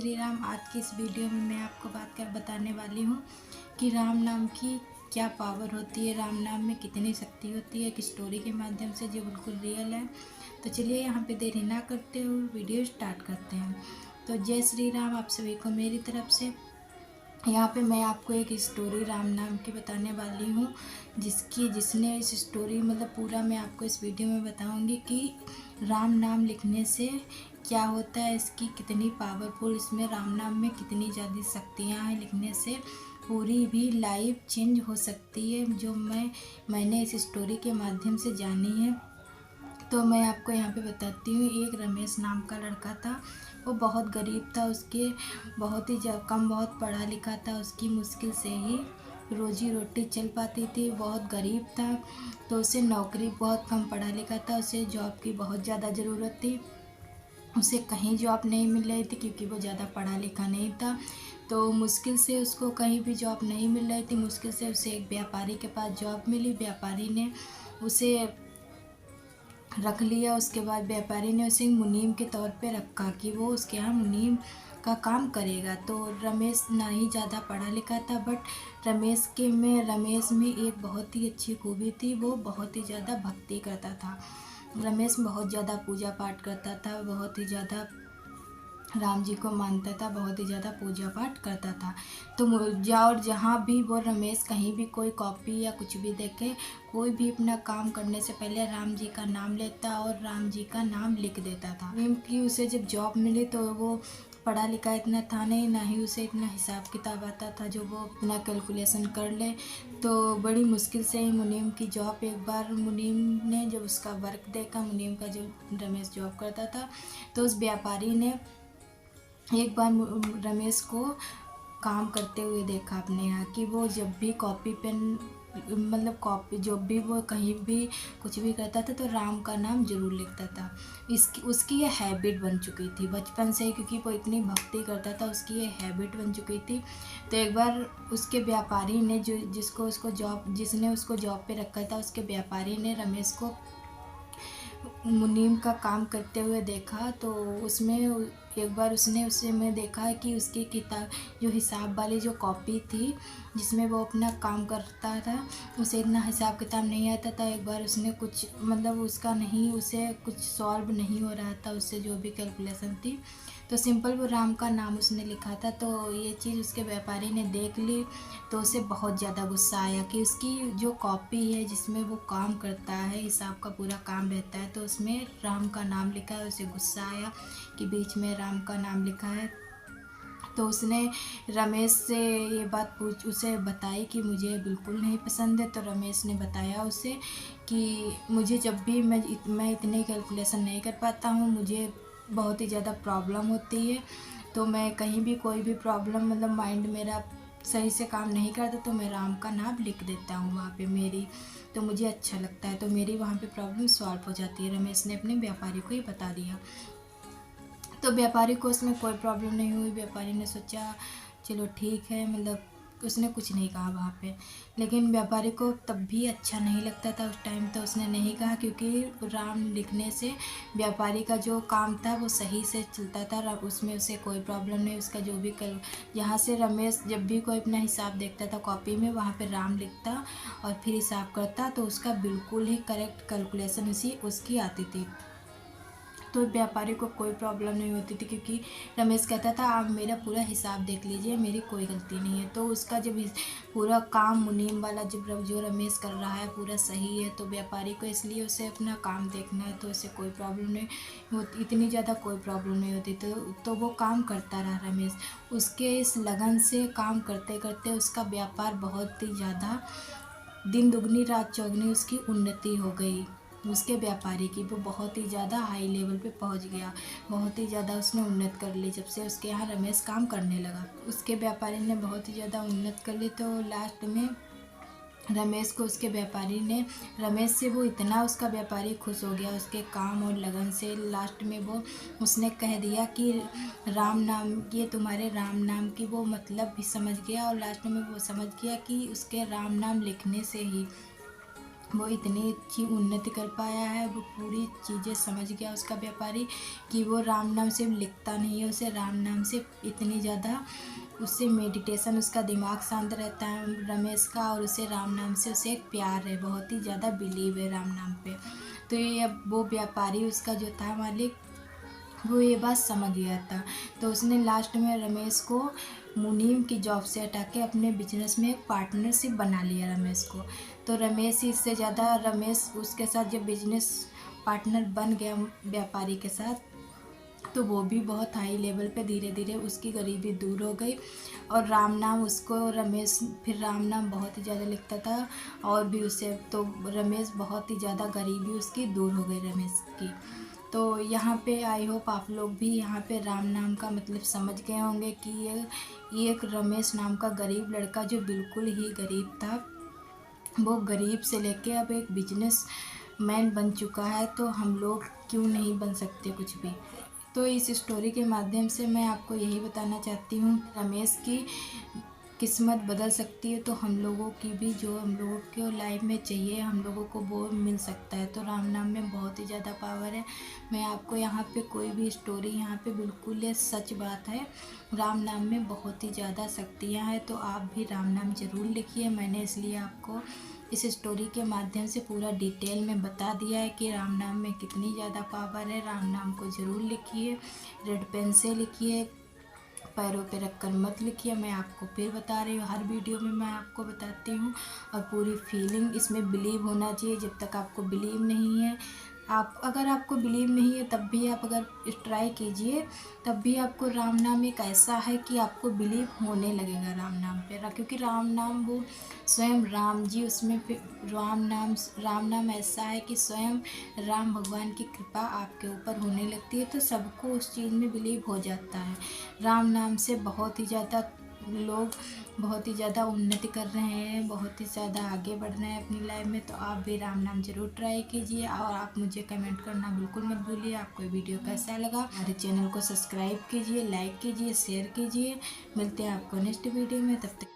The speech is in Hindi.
श्री राम। आज की इस वीडियो में मैं आपको बताने वाली हूँ कि राम नाम की क्या पावर होती है, राम नाम में कितनी शक्ति होती है, एक स्टोरी के माध्यम से जो बिल्कुल रियल है। तो चलिए यहाँ पे देरी ना करते हुए वीडियो स्टार्ट करते हैं। तो जय श्री राम आप सभी को मेरी तरफ से। यहाँ पे मैं आपको एक स्टोरी राम नाम की बताने वाली हूँ, जिसने इस स्टोरी पूरा मैं आपको इस वीडियो में बताऊँगी कि राम नाम लिखने से क्या होता है, इसकी कितनी पावरफुल, इसमें राम नाम में कितनी ज़्यादा शक्तियाँ हैं। लिखने से पूरी भी लाइफ चेंज हो सकती है, जो मैंने इस स्टोरी के माध्यम से जानी है। तो मैं आपको यहाँ पे बताती हूँ। एक रमेश नाम का लड़का था, वो बहुत गरीब था, उसके बहुत ही बहुत पढ़ा लिखा था, उसकी मुश्किल से ही रोजी रोटी चल पाती थी। बहुत गरीब था तो उसे नौकरी, बहुत कम पढ़ा लिखा था, उसे जॉब की बहुत ज़्यादा ज़रूरत थी। उसे कहीं जॉब नहीं मिल रही थी क्योंकि वो ज़्यादा पढ़ा लिखा नहीं था। तो मुश्किल से उसको कहीं भी जॉब नहीं मिल रही थी। मुश्किल से उसे एक व्यापारी के पास जॉब मिली। व्यापारी ने उसे रख लिया। उसके बाद व्यापारी ने उसे मुनीम के तौर पे रखा कि वो उसके यहाँ मुनीम का काम करेगा। तो रमेश ना ही ज़्यादा पढ़ा लिखा था, बट रमेश में एक बहुत ही अच्छी खूबी थी, वो बहुत ही ज़्यादा भक्ति करता था। रमेश बहुत ज़्यादा पूजा पाठ करता था, बहुत ही ज़्यादा राम जी को मानता था, बहुत ही ज़्यादा पूजा पाठ करता था। तो और जहाँ भी वो रमेश कहीं भी कोई कॉपी या कुछ भी देखे, कोई भी अपना काम करने से पहले राम जी का नाम लेता और राम जी का नाम लिख देता था। क्योंकि उसे जब जॉब मिली तो वो पढ़ा लिखा इतना था नहीं, ना ही उसे इतना हिसाब किताब आता था जो वो इतना कैलकुलेशन कर ले। तो बड़ी मुश्किल से ही मुनीम की जॉब, एक बार मुनीम ने जब उसका वर्क देखा, मुनीम का जो रमेश जॉब करता था, तो उस व्यापारी ने एक बार रमेश को काम करते हुए देखा अपने यहाँ, कि वो जब भी कॉपी पेन कॉपी, जब भी वो कहीं भी कुछ भी करता था तो राम का नाम जरूर लिखता था। उसकी ये हैबिट बन चुकी थी बचपन से ही, क्योंकि वो इतनी भक्ति करता था, उसकी ये हैबिट बन चुकी थी। तो एक बार उसके व्यापारी ने जिसने उसको जॉब पे रखा था, उसके व्यापारी ने रमेश को मुनीम का काम करते हुए देखा। तो उसमें एक बार उसे मैं देखा कि उसकी किताब, जो हिसाब वाली जो कॉपी थी जिसमें वो अपना काम करता था, उसे इतना हिसाब किताब नहीं आता था। एक बार उसने कुछ उसे कुछ सॉल्व नहीं हो रहा था, उससे जो भी कैलकुलेशन थी, तो सिंपल वो राम का नाम उसने लिखा था। तो ये चीज़ उसके व्यापारी ने देख ली, तो उसे बहुत ज़्यादा गुस्सा आया कि उसकी जो कॉपी है जिसमें वो काम करता है, हिसाब का पूरा काम रहता है, तो उसमें राम का नाम लिखा है। उसे गुस्सा आया कि बीच में राम का नाम लिखा है। तो उसने रमेश से ये बात उसे बताई कि मुझे बिल्कुल नहीं पसंद है। तो रमेश ने बताया उसे कि मुझे जब भी मैं इतने कैलकुलेशन नहीं कर पाता हूँ, मुझे बहुत ही ज़्यादा प्रॉब्लम होती है। तो मैं कहीं भी कोई भी प्रॉब्लम, माइंड मेरा सही से काम नहीं करता, तो मैं राम का नाम लिख देता हूँ वहाँ पे मेरी, तो मुझे अच्छा लगता है, तो मेरी वहाँ पे प्रॉब्लम सॉल्व हो जाती है। रमेश ने अपने व्यापारी को ही बता दिया। तो व्यापारी को उसमें कोई प्रॉब्लम नहीं हुई। व्यापारी ने सोचा चलो ठीक है, उसने कुछ नहीं कहा वहाँ पे। लेकिन व्यापारी को तब भी अच्छा नहीं लगता था उस टाइम, तो उसने नहीं कहा, क्योंकि राम लिखने से व्यापारी का जो काम था वो सही से चलता था, उसमें उसे कोई प्रॉब्लम नहीं। उसका जो भी यहाँ से रमेश जब भी कोई अपना हिसाब देखता था कॉपी में, वहाँ पे राम लिखता और फिर हिसाब करता, तो उसका बिल्कुल ही करेक्ट कैलकुलेशन उसकी आती थी। तो व्यापारी को कोई प्रॉब्लम नहीं होती थी, क्योंकि रमेश कहता था आप मेरा पूरा हिसाब देख लीजिए, मेरी कोई गलती नहीं है। तो उसका जब पूरा काम मुनीम वाला जो रमेश कर रहा है पूरा सही है, तो व्यापारी को इसलिए उसे अपना काम देखना है, तो उसे कोई प्रॉब्लम नहीं होती, इतनी ज़्यादा कोई प्रॉब्लम नहीं होती। तो वो काम करता रहा रमेश। उसके इस लगन से काम करते करते उसका व्यापार बहुत ही ज़्यादा, दिन दुगनी रात चौगनी उसकी उन्नति हो गई। उसके व्यापारी की वो बहुत ही ज़्यादा हाई लेवल पे पहुंच गया, बहुत ही ज़्यादा उसने उन्नत कर ली जब से उसके यहाँ रमेश काम करने लगा। उसके व्यापारी ने बहुत ही ज़्यादा उन्नत कर ली। तो लास्ट में रमेश को उसके व्यापारी ने, रमेश से वो इतना उसका व्यापारी खुश हो गया उसके काम और लगन से, लास्ट में उसने कह दिया कि राम नाम, ये तुम्हारे राम नाम की वो मतलब भी समझ गया। और लास्ट में वो समझ गया कि उसके राम नाम लिखने से ही वो इतनी अच्छी उन्नति कर पाया है, वो पूरी चीज़ें समझ गया उसका व्यापारी कि वो राम नाम सिर्फ लिखता नहीं है, उसे राम नाम से इतनी ज़्यादा उससे मेडिटेशन, उसका दिमाग शांत रहता है रमेश का, और उसे राम नाम से उसे एक प्यार है, बहुत ही ज़्यादा बिलीव है राम नाम पे। तो ये अब वो व्यापारी उसका जो था मालिक, वो ये बात समझ गया था। तो उसने लास्ट में रमेश को मुनीम की जॉब से हटा के अपने बिजनेस में एक पार्टनरशिप बना लिया रमेश को। तो रमेश ही इससे ज़्यादा, रमेश उसके साथ जब बिजनेस पार्टनर बन गया व्यापारी के साथ, तो वो भी बहुत हाई लेवल पे धीरे धीरे उसकी गरीबी दूर हो गई। और राम नाम उसको रमेश फिर राम नाम बहुत ही ज़्यादा लिखता था, और भी उससे तो रमेश बहुत ही ज़्यादा गरीबी उसकी दूर हो गई रमेश की। तो यहाँ पे आई होप आप लोग भी यहाँ पे राम नाम का मतलब समझ गए होंगे कि ये एक रमेश नाम का गरीब लड़का जो बिल्कुल ही गरीब था, वो गरीब से लेके अब एक बिजनेस मैन बन चुका है। तो हम लोग क्यों नहीं बन सकते कुछ भी। तो इस स्टोरी के माध्यम से मैं आपको यही बताना चाहती हूँ, रमेश की किस्मत बदल सकती है, तो हम लोगों की भी जो हम लोगों के लाइफ में चाहिए हम लोगों को वो मिल सकता है। तो राम नाम में बहुत ही ज़्यादा पावर है। मैं आपको यहाँ पे कोई भी स्टोरी, यहाँ पे बिल्कुल ये सच बात है, राम नाम में बहुत ही ज़्यादा शक्तियाँ हैं। तो आप भी राम नाम ज़रूर लिखिए। मैंने इसलिए आपको इस स्टोरी के माध्यम से पूरा डिटेल में बता दिया है कि राम नाम में कितनी ज़्यादा पावर है। राम नाम को ज़रूर लिखिए, रेड पेन से लिखिए, पैरों पे रखकर मत लिखिए। मैं आपको फिर बता रही हूँ, हर वीडियो में मैं आपको बताती हूँ। और पूरी फीलिंग इसमें बिलीव होना चाहिए। जब तक आपको बिलीव नहीं है, आप अगर आपको बिलीव नहीं है तब भी आप अगर ट्राई कीजिए, तब भी आपको राम नाम एक ऐसा है कि आपको बिलीव होने लगेगा राम नाम पे। क्योंकि राम नाम वो स्वयं राम जी उसमें राम नाम ऐसा है कि स्वयं राम भगवान की कृपा आपके ऊपर होने लगती है, तो सबको उस चीज़ में बिलीव हो जाता है। राम नाम से बहुत ही ज़्यादा लोग बहुत ही ज़्यादा उन्नति कर रहे हैं, बहुत ही ज़्यादा आगे बढ़ रहे हैं अपनी लाइफ में। तो आप भी राम नाम ज़रूर ट्राई कीजिए, और आप मुझे कमेंट करना बिल्कुल मत भूलिए आपको ये वीडियो कैसा लगा। हमारे चैनल को सब्सक्राइब कीजिए, लाइक कीजिए, शेयर कीजिए। मिलते हैं आपको नेक्स्ट वीडियो में, तब तक